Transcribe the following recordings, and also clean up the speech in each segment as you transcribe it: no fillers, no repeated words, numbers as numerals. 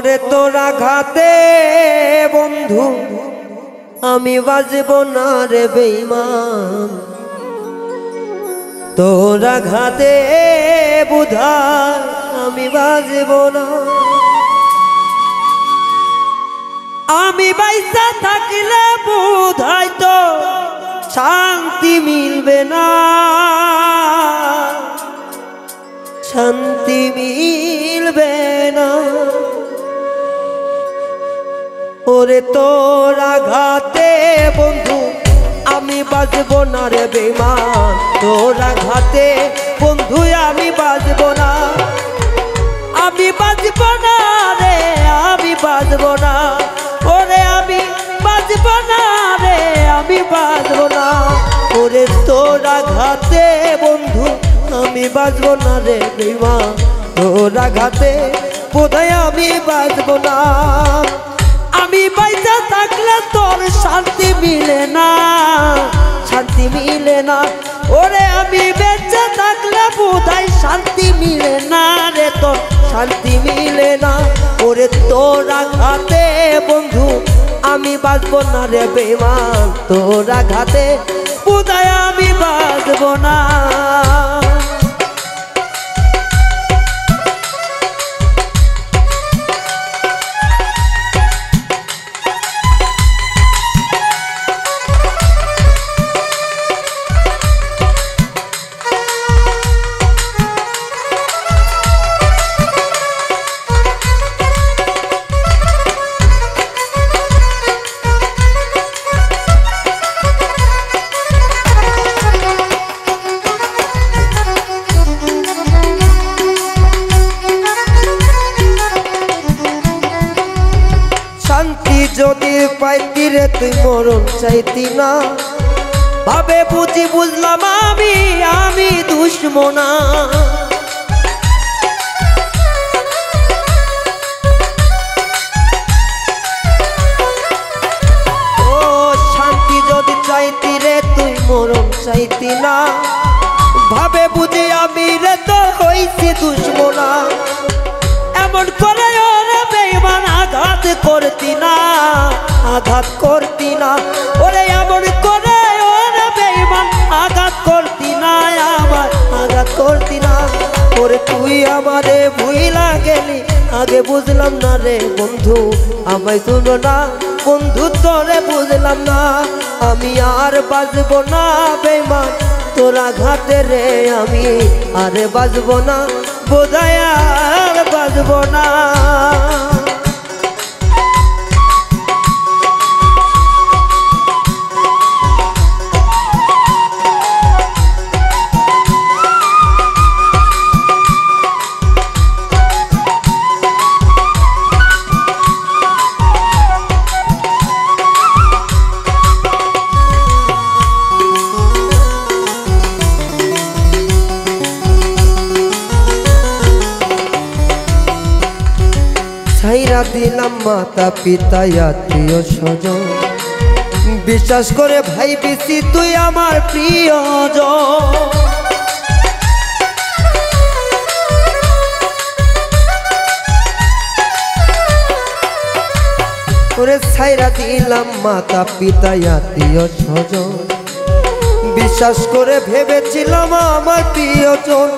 ওরে তোরা ঘাতে বন্ধু আমি বাজব না রে বেঈমান, তোরা ঘাতে বুধায় আমি বাজব না। আমি বাইসা থাকলে বুধাই তো শান্তি মিলবে না, শান্তি মিলবে না। ওরে তোরা ঘাতে বন্ধু আমি বাজব না রে বেঈমান, তোরা ঘাতে বন্ধু আমি বাজব না, আমি বাজব না রে, আমি বাজব না। ওরে আমি বাজব না রে, আমি বাজব না। ওরে তোরা ঘাতে বন্ধু আমি বাজব না রে বেঈমান, তোরা ঘাতে বোধহয় আমি বাজব না। আমি বাইচা থাকলে তোর শান্তি মিলে না, শান্তি মিলে না। ওরে আমি বেঁচে থাকলে বোধহয় শান্তি মিলে না রে, তোর শান্তি মিলে না। ওরে তোরা ঘাতে বন্ধু আমি বাজব না রে বেঈমান, তোরা ঘাতে বোধহয় আমি বাজব না। শান্তি যদি পাইতি রে তুই মরণ চাইতি না, ভাবে বুঝি বুঝলাম আমি আমি দুশমনা। ও শান্তি যদি চাইতি রে তুই মরণ চাইতি না, ভাবে বুঝি আমি রে তো হইছি দুশমনা। এমন করে ওরে বেঈমান আঘাত করতি না, আঘাত করতি না। ওরে এমন করে ওরে বেঈমান আঘাত করতি না, আমার আঘাত করতি না। ওরে তুই আমারে ভুইলা গেলি, আগে বুঝলাম না রে বন্ধু আমায় শুনো না, বন্ধু তোরে বুঝলাম না। আমি আর বাজব না বেঈমান তোরা ঘাটে রে, আমি আর বাজব না বোধহয় আর বাজব না। ছাইরা দিলাম মাতা পিতা আত্মীয় স্বজন, বিশ্বাস করে ভাই বেশি তুই আমার প্রিয়জন। ওরে ছাইরা দিলাম মাতা পিতা আত্মীয় স্বজন, বিশ্বাস করে ভেবেছিলাম আমার প্রিয়জন।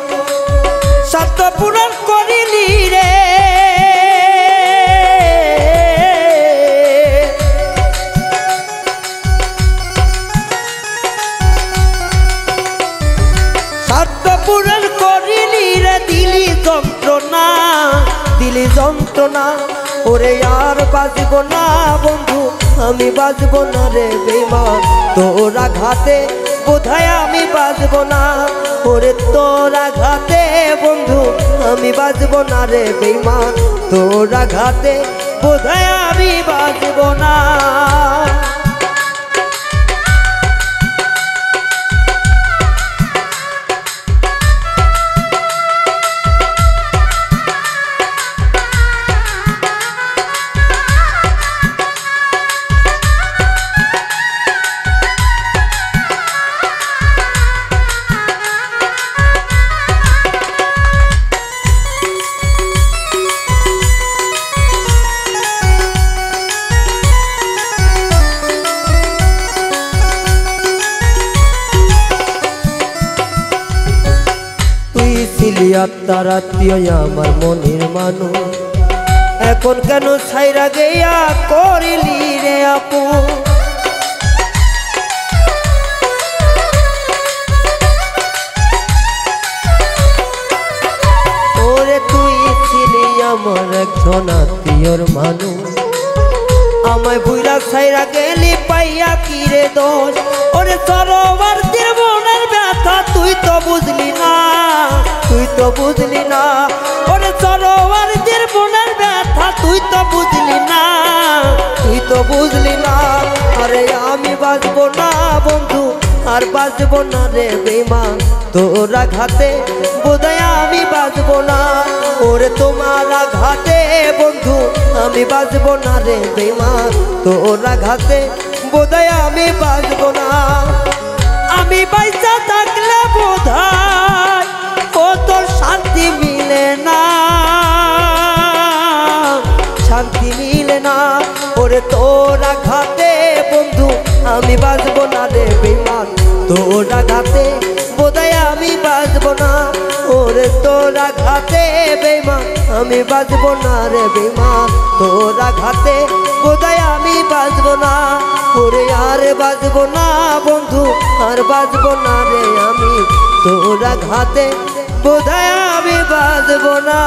স্বার্থ পূরণ করিলি রে, পূরণ করিলি রে, দিলি যন্ত্রণা, দিলি যন্ত্রণা। ওরে আর বাজব না বন্ধু আমি বাজব না রে বেঈমান, তোরা ঘাতে বোধহয় আমি বাজব না। ওরে তোরা ঘাতে বন্ধু আমি বাজব না রে বেঈমান, তোরা ঘাতে বোধহয় আমি বাজব না। আত্মার আত্মীয় আমার মনের মানুষ, এখন কেন ছাইরা গেয়া করিলি রে আপন। ওরে তুই ছিলি আমার একজন আত্মীয়র মানুষ, আমায় ভুইলা ছাইরা গেলি পাইয়া কি রে দোষ। ওরে সরোবর্তীর মনের ব্যথা তুই তো বুঝলি না, তুই তো বুঝলি না। ওরে সরোবর্তীর মনের ব্যথা তুই তো বুঝলি না, তুই তো বুঝলি না। আরে আমি বাঁচবো না বন্ধু, আর বাঁচবো না রে বেঈমান, তোর আঘাতে বোধহয় আমি বাঁচবো না। ওরে তোমার আঘাতে বন্ধু আমি বাঁচবো না রে বেঈমান, তোর আঘাতে বোধহয় আমি বাঁচবো না। আমি বাইচা থাকলে বোধহয় ও তোর শান্তি মিলে না, শান্তি মিলে না। ওরে তোর আঘাতে বন্ধু আমি বাঁচবো না রে বেঈমান, তোর আঘাতে বোধহয় আমি বাঁচবো না। ওরে তোর আঘাতে বেঈমান আমি বাঁচবো না রে বেঈমান, তোর আঘাতে বোধহয় আমি বাঁচবো না। ওরে আর বাঁচবো না বন্ধু, আর বাঁচবো না রে আমি, তোর আঘাতে বোধহয় আমি বাঁচবো না।